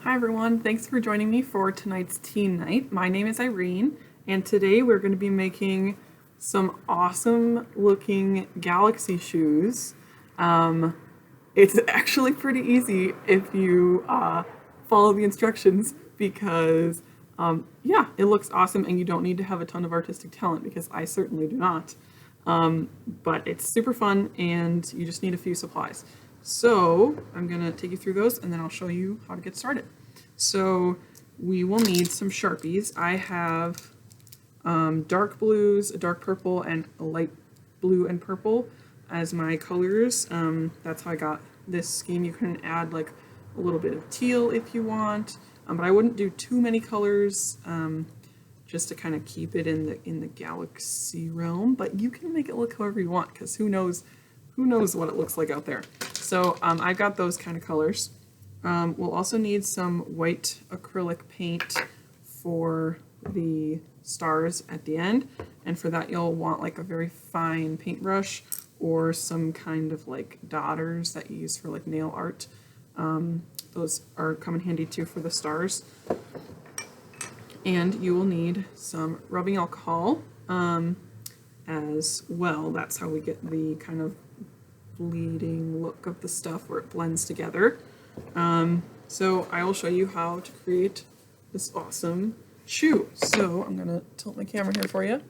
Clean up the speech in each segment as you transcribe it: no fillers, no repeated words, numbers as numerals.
Hi everyone, thanks for joining me for tonight's teen night. My name is Irene, and today we're going to be making some awesome looking galaxy shoes. It's actually pretty easy if you follow the instructions because yeah, it looks awesome and you don't need to have a ton of artistic talent because I certainly do not. But it's super fun and you just need a few supplies. So I'm gonna take you through those and then I'll show you how to get started. So we will need some Sharpies. I have dark blues, a dark purple, and a light blue and purple as my colors. That's how I got this scheme. You can add like a little bit of teal if you want, but I wouldn't do too many colors. Just to kind of keep it in the galaxy realm, but you can make it look however you want because who knows what it looks like out there. So I've got those kind of colors. We'll also need some white acrylic paint for the stars at the end, and for that you'll want like a very fine paintbrush or some kind of like dotters that you use for like nail art. Those come in handy too for the stars. And you will need some rubbing alcohol as well. That's how we get the kind of bleeding look of the stuff where it blends together. So I will show you how to create this awesome shoe. So I'm gonna tilt my camera here for you.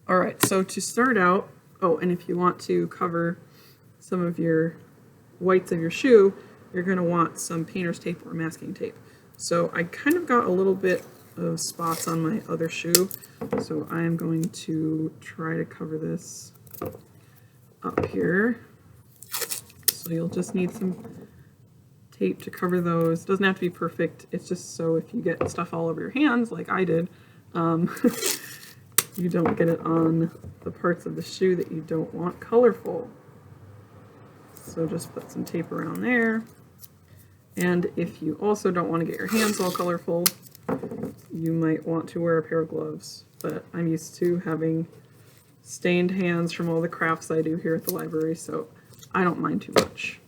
All right, so to start out, oh, and if you want to cover some of your whites of your shoe, you're gonna want some painter's tape or masking tape. So I kind of got a little bit of spots on my other shoe, so I'm going to try to cover this up here. So you'll just need some tape to cover those. It doesn't have to be perfect, it's just so if you get stuff all over your hands like I did, you don't get it on the parts of the shoe that you don't want colorful. So just put some tape around there. And if you also don't want to get your hands all colorful, you might want to wear a pair of gloves, but I'm used to having stained hands from all the crafts I do here at the library, so I don't mind too much.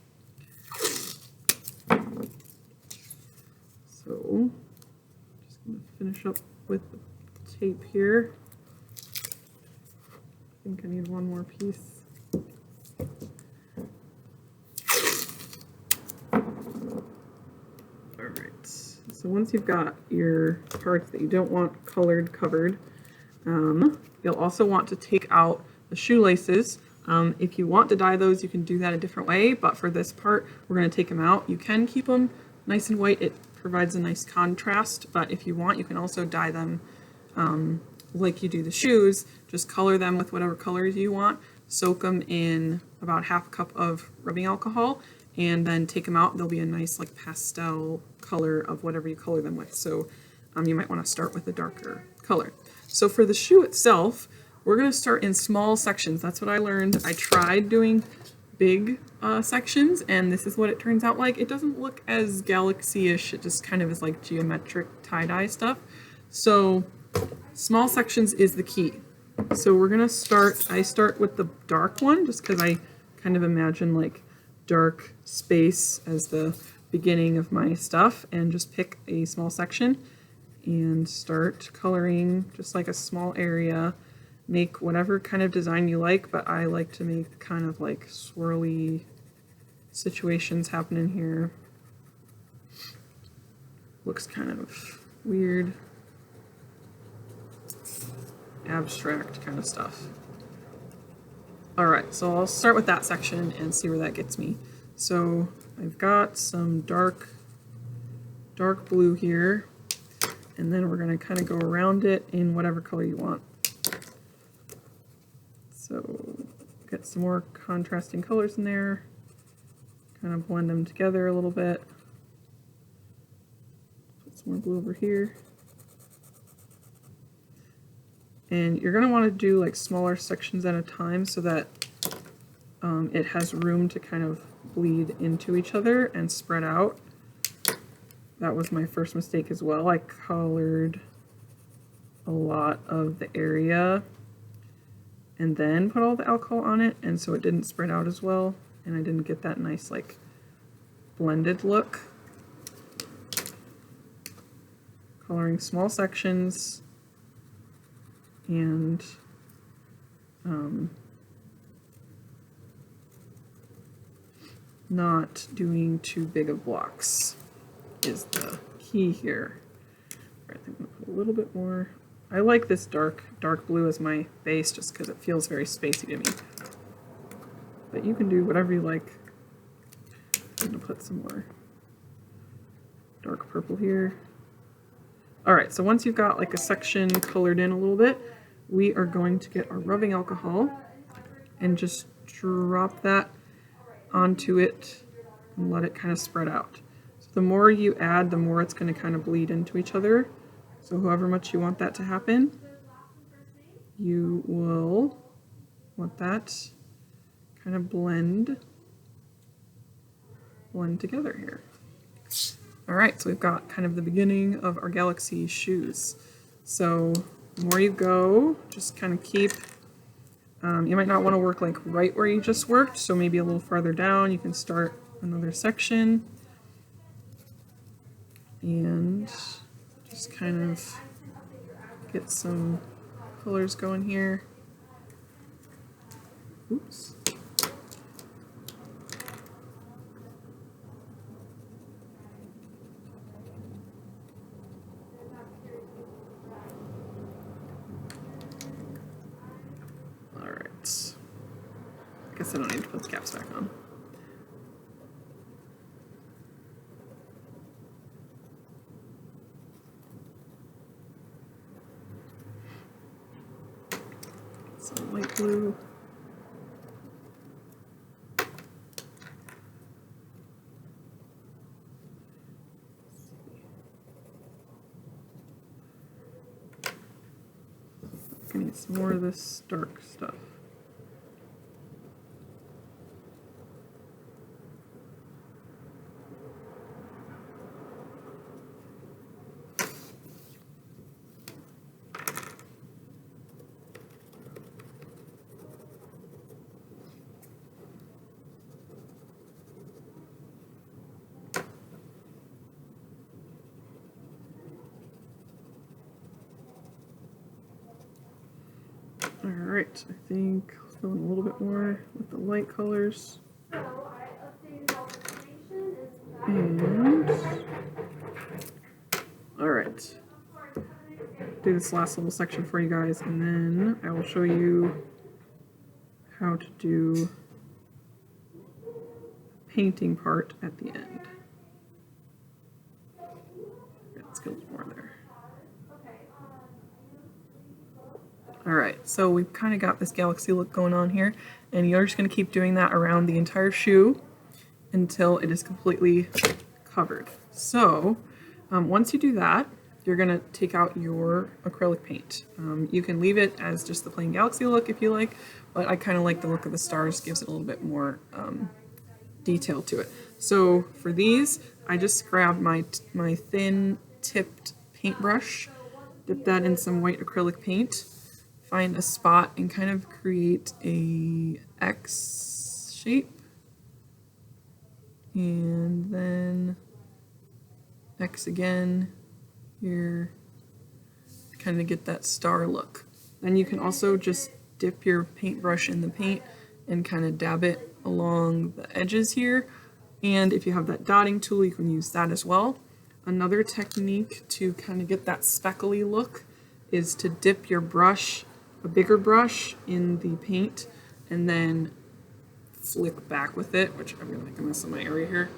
So, just going to finish up with the tape here. I think I need one more piece. So once you've got your parts that you don't want colored covered, you'll also want to take out the shoelaces. If you want to dye those, you can do that a different way, but for this part, we're going to take them out. You can keep them nice and white. It provides a nice contrast, but if you want, you can also dye them like you do the shoes. Just color them with whatever colors you want. Soak them in about half a cup of rubbing alcohol, and then take them out. There'll be a nice like pastel color of whatever you color them with. So you might want to start with a darker color. So for the shoe itself, we're going to start in small sections. That's what I learned. I tried doing big sections, and this is what it turns out like. It doesn't look as galaxy-ish. It just kind of is like geometric tie-dye stuff. So small sections is the key. So we're going to start, I start with the dark one just because I kind of imagine like dark space as the beginning of my stuff, and just pick a small section and start coloring just like a small area. Make whatever kind of design you like, but I like to make kind of like swirly situations happen in here. Looks kind of weird, abstract kind of stuff. Alright, so I'll start with that section and see where that gets me. So I've got some dark blue here, and then we're going to kind of go around it in whatever color you want. So get some more contrasting colors in there, kind of blend them together a little bit. Put some more blue over here. And you're going to want to do like smaller sections at a time so that it has room to kind of bleed into each other and spread out. That was my first mistake as well. I colored a lot of the area and then put all the alcohol on it, and so it didn't spread out as well, and I didn't get that nice like blended look. coloring small sections and not doing too big of blocks is the key here. I think I'm gonna put a little bit more. I like this dark blue as my base just because it feels very spacey to me. But you can do whatever you like. I'm gonna put some more dark purple here. All right, so once you've got like a section colored in a little bit, we are going to get our rubbing alcohol and just drop that onto it and let it kind of spread out. So the more you add, the more it's going to kind of bleed into each other. So however much you want that to happen, you will want that kind of blend together here. All right, so we've got kind of the beginning of our galaxy shoes. So the more you go, just kind of keep, you might not want to work like right where you just worked, so maybe a little farther down you can start another section and just kind of get some colors going here. Oops. I guess I don't need to put the caps back on. Some light blue. I need some more of this dark stuff. Alright, I think I'll fill in a little bit more with the light colors. And alright, do this last little section for you guys, and then I will show you how to do the painting part at the end. Let's get a little more there. Alright, so we've kind of got this galaxy look going on here, and you're just going to keep doing that around the entire shoe until it is completely covered. So, once you do that, you're going to take out your acrylic paint. You can leave it as just the plain galaxy look if you like, but I kind of like the look of the stars, gives it a little bit more detail to it. So for these, I just grabbed my thin tipped paintbrush, dip that in some white acrylic paint, find a spot and kind of create a X shape, and then X again here, kind of get that star look. Then you can also just dip your paintbrush in the paint and kind of dab it along the edges here, and if you have that dotting tool you can use that as well. Another technique to kind of get that speckly look is to dip your brush, a bigger brush, in the paint and then flick back with it, which I'm going to make a mess of my area here.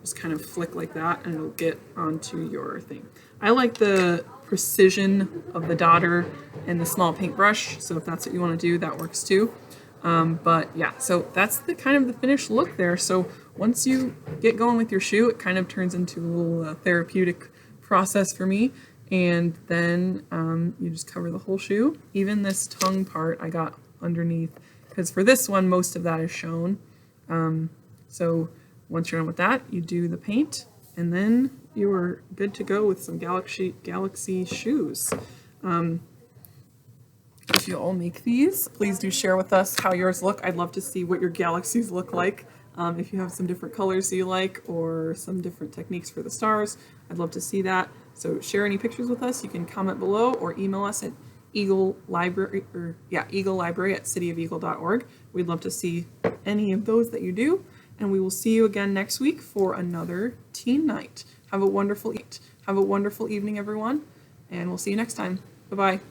Just kind of flick like that and it'll get onto your thing. I like the precision of the dotter and the small paintbrush, so if that's what you want to do, that works too. But yeah, so that's the kind of the finished look there. So once you get going with your shoe, it kind of turns into a little therapeutic process for me. And then you just cover the whole shoe. Even this tongue part I got underneath, because for this one, most of that is shown. So once you're done with that, you do the paint, and then you are good to go with some galaxy shoes. If you all make these, please do share with us how yours look. I'd love to see what your galaxies look like. If you have some different colors you like or some different techniques for the stars, I'd love to see that. So share any pictures with us. You can comment below or email us at eaglelibrary@cityofeagle.org. We'd love to see any of those that you do. And we will see you again next week for another teen night. Have a wonderful evening, everyone, and we'll see you next time. Bye-bye.